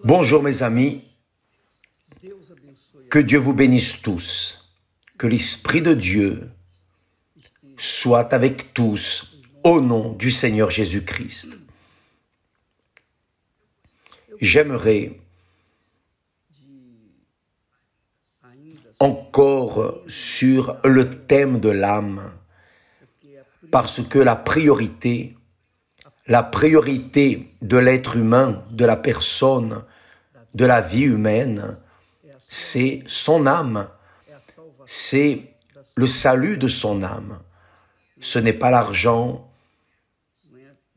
Bonjour mes amis, que Dieu vous bénisse tous, que l'Esprit de Dieu soit avec tous au nom du Seigneur Jésus-Christ. J'aimerais encore sur le thème de l'âme, parce que la priorité de l'être humain, de la personne, de la vie humaine, c'est son âme, c'est le salut de son âme. Ce n'est pas l'argent,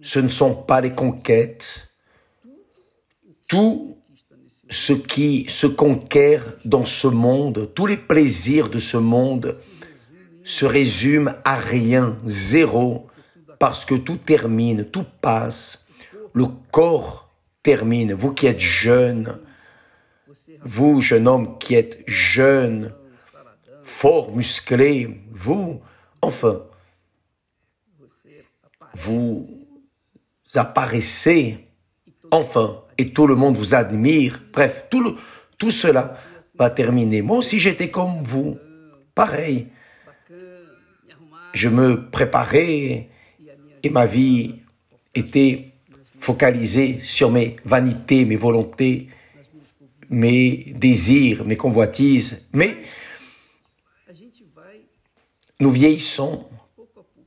ce ne sont pas les conquêtes. Tout ce qui se conquiert dans ce monde, tous les plaisirs de ce monde se résument à rien, zéro, parce que tout termine, tout passe. Le corps termine. Vous qui êtes jeune, vous, jeune homme qui êtes jeune, fort, musclé, vous, enfin, vous apparaissez, enfin, et tout le monde vous admire. Bref, tout cela va terminer. Moi aussi, j'étais comme vous, pareil. Je me préparais et ma vie était focalisée sur mes vanités, mes volontés, mes désirs, mes convoitises. Mais nous vieillissons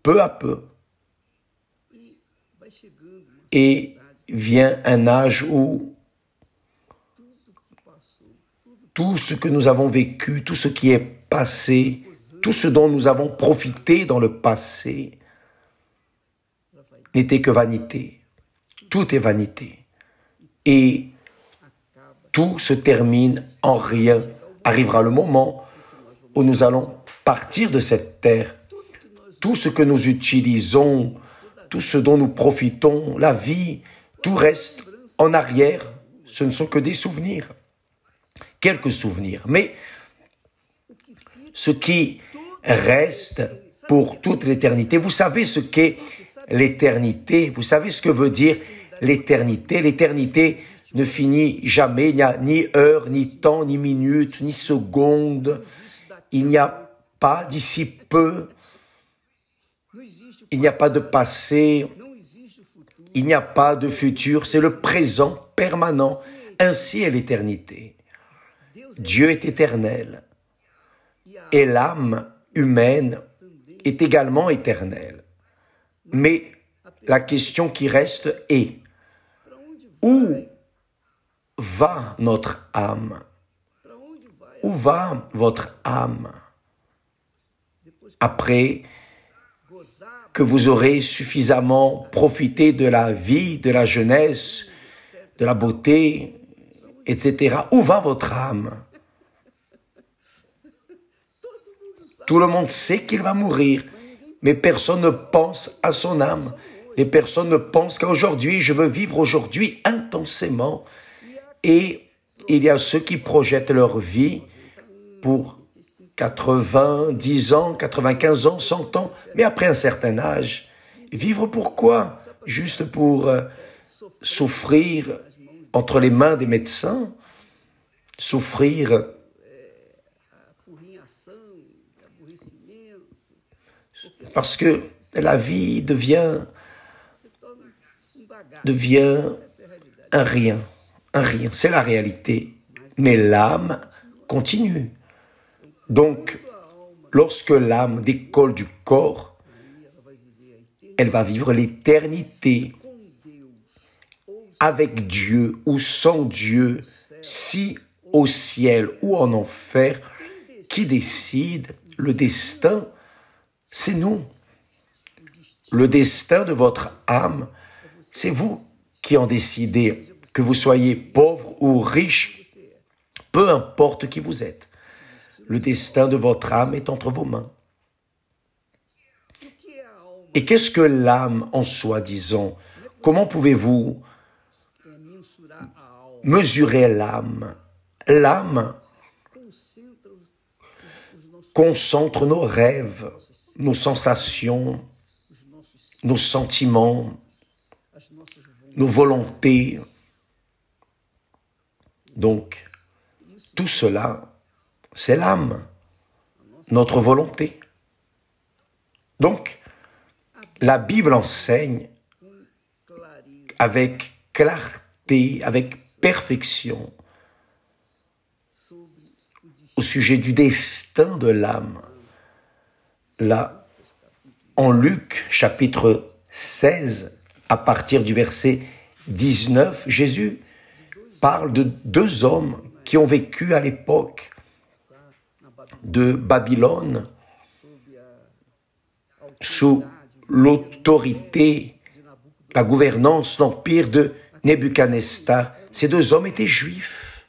peu à peu. Et vient un âge où tout ce que nous avons vécu, tout ce qui est passé, tout ce dont nous avons profité dans le passé n'était que vanité. Tout est vanité. Et tout se termine en rien. Arrivera le moment où nous allons partir de cette terre. Tout ce que nous utilisons, tout ce dont nous profitons, la vie, tout reste en arrière. Ce ne sont que des souvenirs. Quelques souvenirs. Mais ce qui reste pour toute l'éternité, vous savez ce qu'est l'éternité, vous savez ce que veut dire l'éternité. L'éternité ne finit jamais, il n'y a ni heure, ni temps, ni minute, ni seconde. Il n'y a pas d'ici peu, il n'y a pas de passé, il n'y a pas de futur, c'est le présent permanent. Ainsi est l'éternité. Dieu est éternel et l'âme humaine est également éternelle. Mais la question qui reste est, où va notre âme? Où va votre âme? Après que vous aurez suffisamment profité de la vie, de la jeunesse, de la beauté, etc. Où va votre âme? Tout le monde sait qu'il va mourir, mais personne ne pense à son âme. Les personnes ne pensent qu'aujourd'hui, je veux vivre aujourd'hui intensément. Et il y a ceux qui projettent leur vie pour 90 ans, 95 ans, 100 ans, mais après un certain âge. Vivre pourquoi? Juste pour souffrir entre les mains des médecins, souffrir parce que la vie devient un rien, c'est la réalité. Mais l'âme continue. Donc, lorsque l'âme décolle du corps, elle va vivre l'éternité avec Dieu ou sans Dieu, si au ciel ou en enfer. Qui décide? Le destin, c'est nous. Le destin de votre âme, c'est vous qui en décidez. Que vous soyez pauvre ou riche, peu importe qui vous êtes. Le destin de votre âme est entre vos mains. Et qu'est-ce que l'âme en soi, disons? Comment pouvez-vous mesurer l'âme? L'âme concentre nos rêves, nos sensations, nos sentiments, nos volontés. Donc, tout cela, c'est l'âme, notre volonté. Donc, la Bible enseigne avec clarté, avec perfection, au sujet du destin de l'âme. Là, en Luc, chapitre 16, à partir du verset 19, Jésus parle de deux hommes qui ont vécu à l'époque de Babylone, sous l'autorité, la gouvernance, l'empire de Nebuchadnezzar. Ces deux hommes étaient juifs.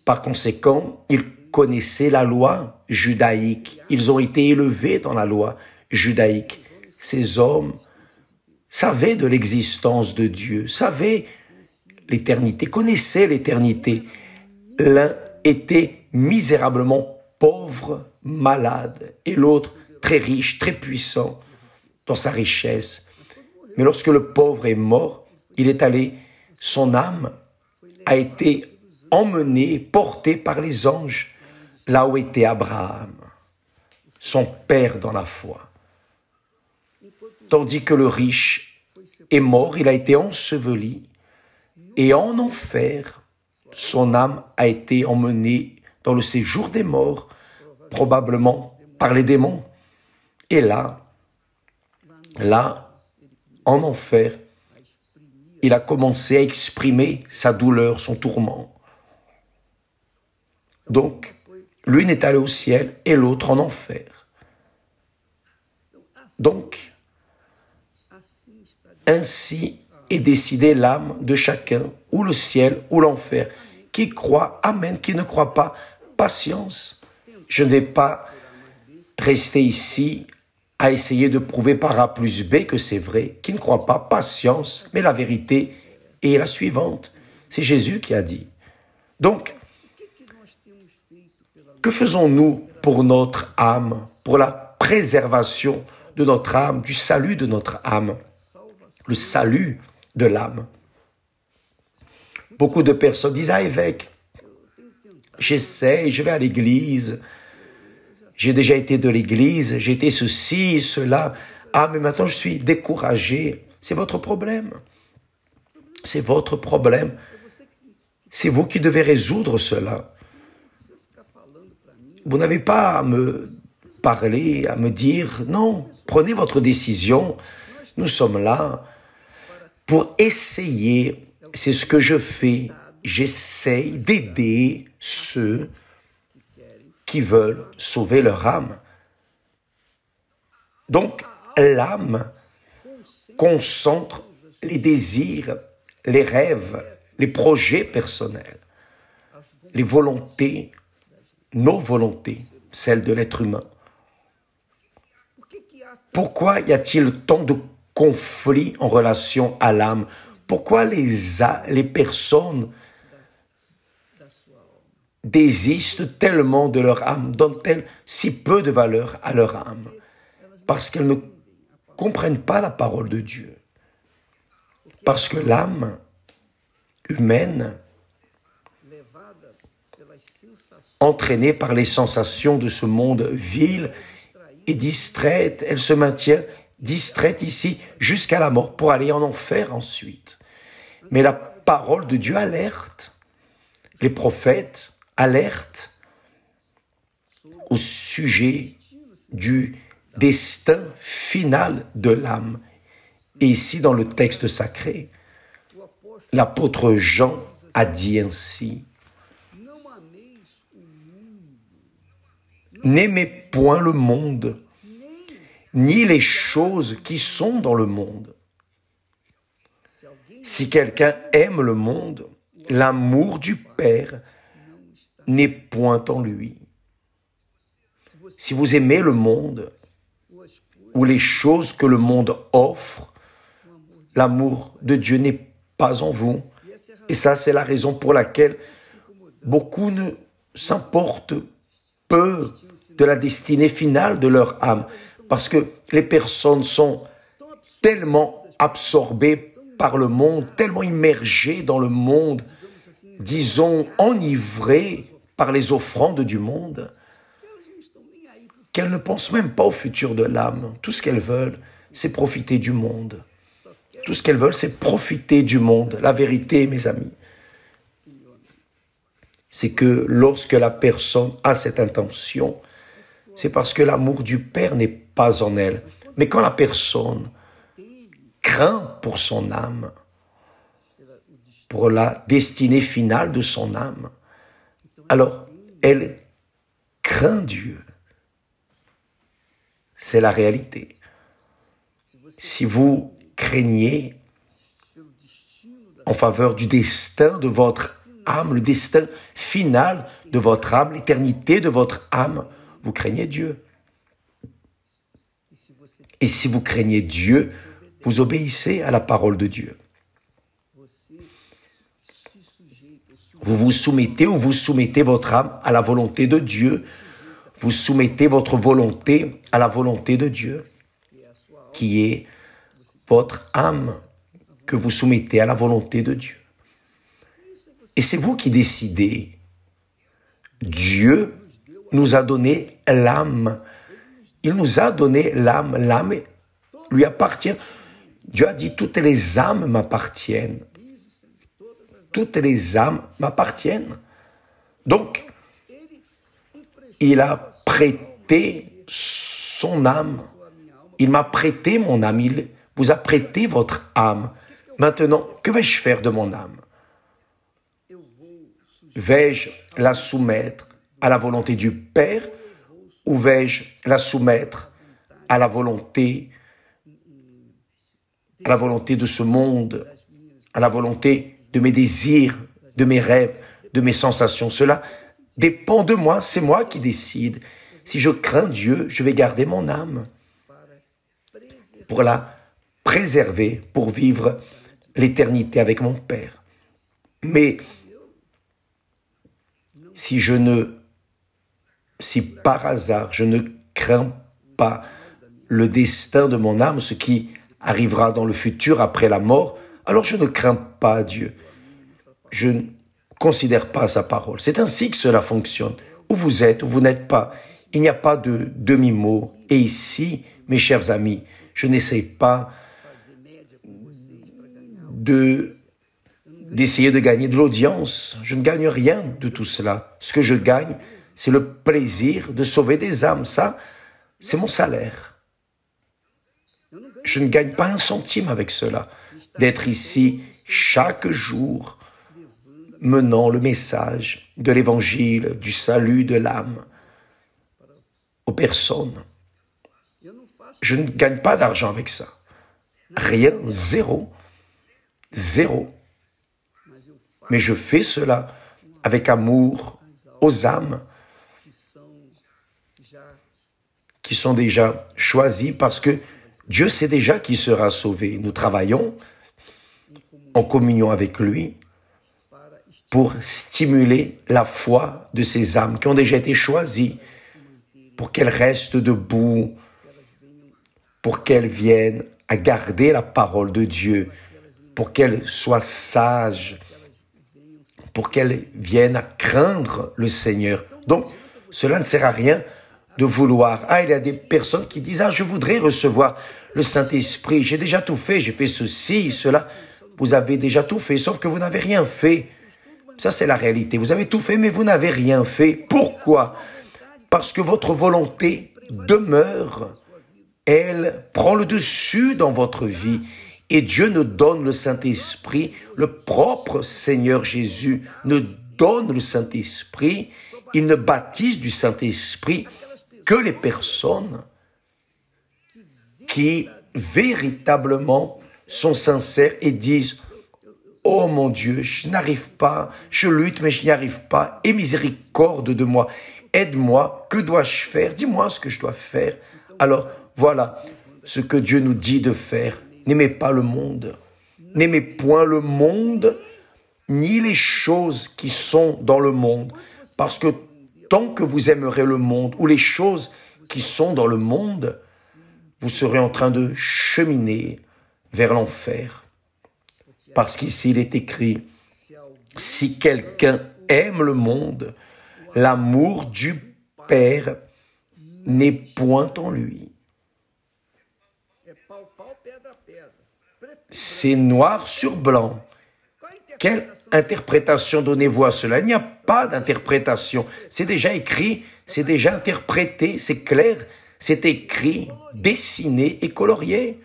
Par conséquent, ils connaissaient la loi judaïque. Ils ont été élevés dans la loi judaïque. Ces hommes savaient de l'existence de Dieu, savaient l'éternité, connaissaient l'éternité. L'un était misérablement pauvre, malade, et l'autre très riche, très puissant dans sa richesse. Mais lorsque le pauvre est mort, il est allé, son âme a été emmenée, portée par les anges, là où était Abraham, son père dans la foi. Tandis que le riche est mort, il a été enseveli, et en enfer, son âme a été emmenée dans le séjour des morts, probablement par les démons. Et là, en enfer, il a commencé à exprimer sa douleur, son tourment. Donc, l'une est allée au ciel et l'autre en enfer. Donc, ainsi est décidée l'âme de chacun, ou le ciel ou l'enfer. Qui croit, amen, qui ne croit pas, patience. Je ne vais pas rester ici à essayer de prouver par A plus B que c'est vrai. Qui ne croit pas, patience, mais la vérité est la suivante. C'est Jésus qui a dit. Donc, que faisons-nous pour notre âme, pour la préservation de notre âme, du salut de notre âme, le salut de l'âme? Beaucoup de personnes disent « Ah, évêque, j'essaie, je vais à l'église, j'ai déjà été de l'église, j'ai été ceci, cela. Ah, mais maintenant je suis découragé. » C'est votre problème. C'est votre problème. C'est vous qui devez résoudre cela. Vous n'avez pas à me parler, à me dire « Non, prenez votre décision. Nous sommes là pour essayer. » C'est ce que je fais. J'essaye d'aider ceux qui veulent sauver leur âme. Donc, l'âme concentre les désirs, les rêves, les projets personnels, les volontés, nos volontés, celles de l'être humain. Pourquoi y a-t-il tant de conflits en relation à l'âme? Pourquoi les personnes désistent tellement de leur âme, donnent-elles si peu de valeur à leur âme? Parce qu'elles ne comprennent pas la parole de Dieu. Parce que l'âme humaine, entraînée par les sensations de ce monde vil et distraite, elle se maintient distraite ici jusqu'à la mort pour aller en enfer ensuite. Mais la parole de Dieu alerte, les prophètes alertent au sujet du destin final de l'âme. Et ici, dans le texte sacré, l'apôtre Jean a dit ainsi: « N'aimez point le monde, ni les choses qui sont dans le monde. Si quelqu'un aime le monde, l'amour du Père n'est point en lui. Si vous aimez le monde, ou les choses que le monde offre, l'amour de Dieu n'est pas en vous. » Et ça, c'est la raison pour laquelle beaucoup ne s'importent peu de la destinée finale de leur âme. Parce que les personnes sont tellement absorbées par le monde, tellement immergées dans le monde, disons, enivrées par les offrandes du monde, qu'elles ne pensent même pas au futur de l'âme. Tout ce qu'elles veulent, c'est profiter du monde. Tout ce qu'elles veulent, c'est profiter du monde. La vérité, mes amis, c'est que lorsque la personne a cette intention, c'est parce que l'amour du Père n'est pas en elle. Mais quand la personne craint pour son âme, pour la destinée finale de son âme, alors elle craint Dieu. C'est la réalité. Si vous craignez en faveur du destin de votre âme, le destin final de votre âme, l'éternité de votre âme, vous craignez Dieu. Et si vous craignez Dieu, vous obéissez à la parole de Dieu. Vous vous soumettez ou vous soumettez votre âme à la volonté de Dieu. Vous soumettez votre volonté à la volonté de Dieu, qui est votre âme, que vous soumettez à la volonté de Dieu. Et c'est vous qui décidez. Dieu nous a donné l'âme. Il nous a donné l'âme. L'âme lui appartient. Dieu a dit, toutes les âmes m'appartiennent. Toutes les âmes m'appartiennent. Donc, il a prêté son âme. Il m'a prêté mon âme. Il vous a prêté votre âme. Maintenant, que vais-je faire de mon âme? Vais-je la soumettre à la volonté du Père ou vais-je la soumettre à la volonté de ce monde, à la volonté de mes désirs, de mes rêves, de mes sensations? Cela dépend de moi, c'est moi qui décide. Si je crains Dieu, je vais garder mon âme pour la préserver, pour vivre l'éternité avec mon Père. Mais si par hasard je ne crains pas le destin de mon âme, ce qui arrivera dans le futur après la mort, alors je ne crains pas Dieu. Je ne considère pas sa parole. C'est ainsi que cela fonctionne. Où vous êtes, où vous n'êtes pas. Il n'y a pas de demi-mot. Et ici, mes chers amis, je n'essaie pas d'essayer de gagner de l'audience. Je ne gagne rien de tout cela. Ce que je gagne, c'est le plaisir de sauver des âmes. Ça, c'est mon salaire. Je ne gagne pas un centime avec cela. D'être ici chaque jour, menant le message de l'évangile, du salut de l'âme aux personnes. Je ne gagne pas d'argent avec ça. Rien, zéro. Zéro. Mais je fais cela avec amour aux âmes qui sont déjà choisies parce que Dieu sait déjà qui sera sauvé. Nous travaillons en communion avec lui pour stimuler la foi de ces âmes qui ont déjà été choisies pour qu'elles restent debout, pour qu'elles viennent à garder la parole de Dieu, pour qu'elles soient sages, pour qu'elles viennent à craindre le Seigneur. Donc, cela ne sert à rien de vouloir. Il y a des personnes qui disent, je voudrais recevoir le Saint-Esprit, j'ai déjà tout fait, j'ai fait ceci, cela. Vous avez déjà tout fait, sauf que vous n'avez rien fait. Ça, c'est la réalité. Vous avez tout fait, mais vous n'avez rien fait. Pourquoi? Parce que votre volonté demeure. Elle prend le dessus dans votre vie. Et Dieu nous donne le Saint-Esprit. Le propre Seigneur Jésus nous donne le Saint-Esprit. Il ne baptise du Saint-Esprit que les personnes qui véritablement sont sincères et disent « Oh mon Dieu, je n'arrive pas, je lutte mais je n'y arrive pas, aie miséricorde de moi, aide-moi, que dois-je faire? Dis-moi ce que je dois faire. » Alors voilà ce que Dieu nous dit de faire. N'aimez pas le monde, n'aimez point le monde, ni les choses qui sont dans le monde, parce que tant que vous aimerez le monde ou les choses qui sont dans le monde, vous serez en train de cheminer vers l'enfer. Parce qu'ici, il est écrit, Si quelqu'un aime le monde, l'amour du Père n'est point en lui. C'est noir sur blanc. Quelle interprétation donnez-vous à cela? Il n'y a pas d'interprétation. C'est déjà écrit, c'est déjà interprété, c'est clair, c'est écrit, dessiné et colorié.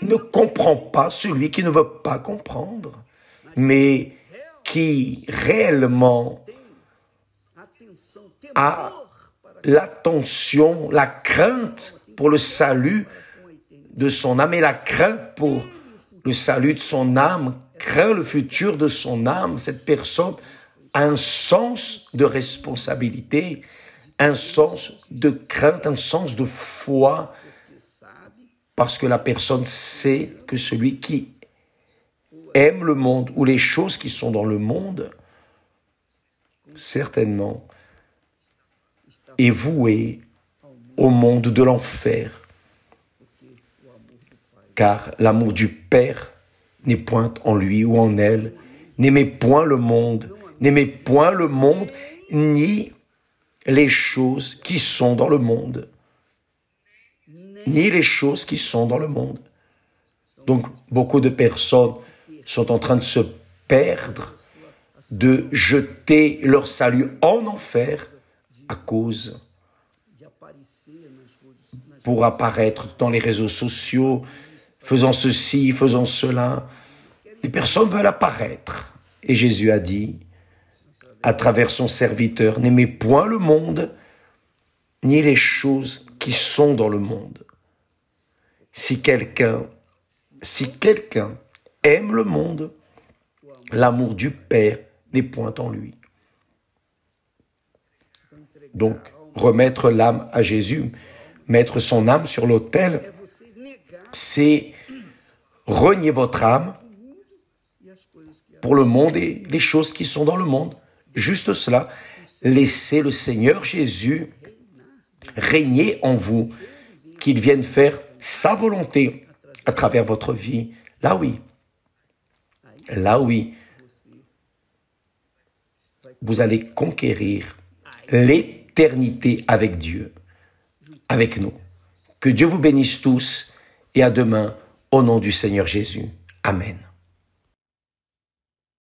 Ne comprend pas celui qui ne veut pas comprendre, mais qui réellement a l'attention, la crainte pour le salut de son âme et la crainte pour le salut de son âme, craint le futur de son âme. Cette personne a un sens de responsabilité, un sens de crainte, un sens de foi, parce que la personne sait que celui qui aime le monde ou les choses qui sont dans le monde, certainement, est voué au monde de l'enfer. Car l'amour du Père n'est point en lui ou en elle. N'aimez point le monde, ni les choses qui sont dans le monde. Ni les choses qui sont dans le monde. Donc, beaucoup de personnes sont en train de se perdre, de jeter leur salut en enfer à cause pour apparaître dans les réseaux sociaux, faisant ceci, faisant cela. Les personnes veulent apparaître. Et Jésus a dit, à travers son serviteur, n'aimez point le monde, ni les choses qui sont dans le monde. Si quelqu'un aime le monde, l'amour du Père n'est point en lui. Donc, remettre l'âme à Jésus, mettre son âme sur l'autel, c'est renier votre âme pour le monde et les choses qui sont dans le monde. Juste cela, laissez le Seigneur Jésus régner en vous, qu'il vienne faire sa volonté à travers votre vie. Là oui, vous allez conquérir l'éternité avec Dieu, avec nous. Que Dieu vous bénisse tous et à demain au nom du Seigneur Jésus. Amen.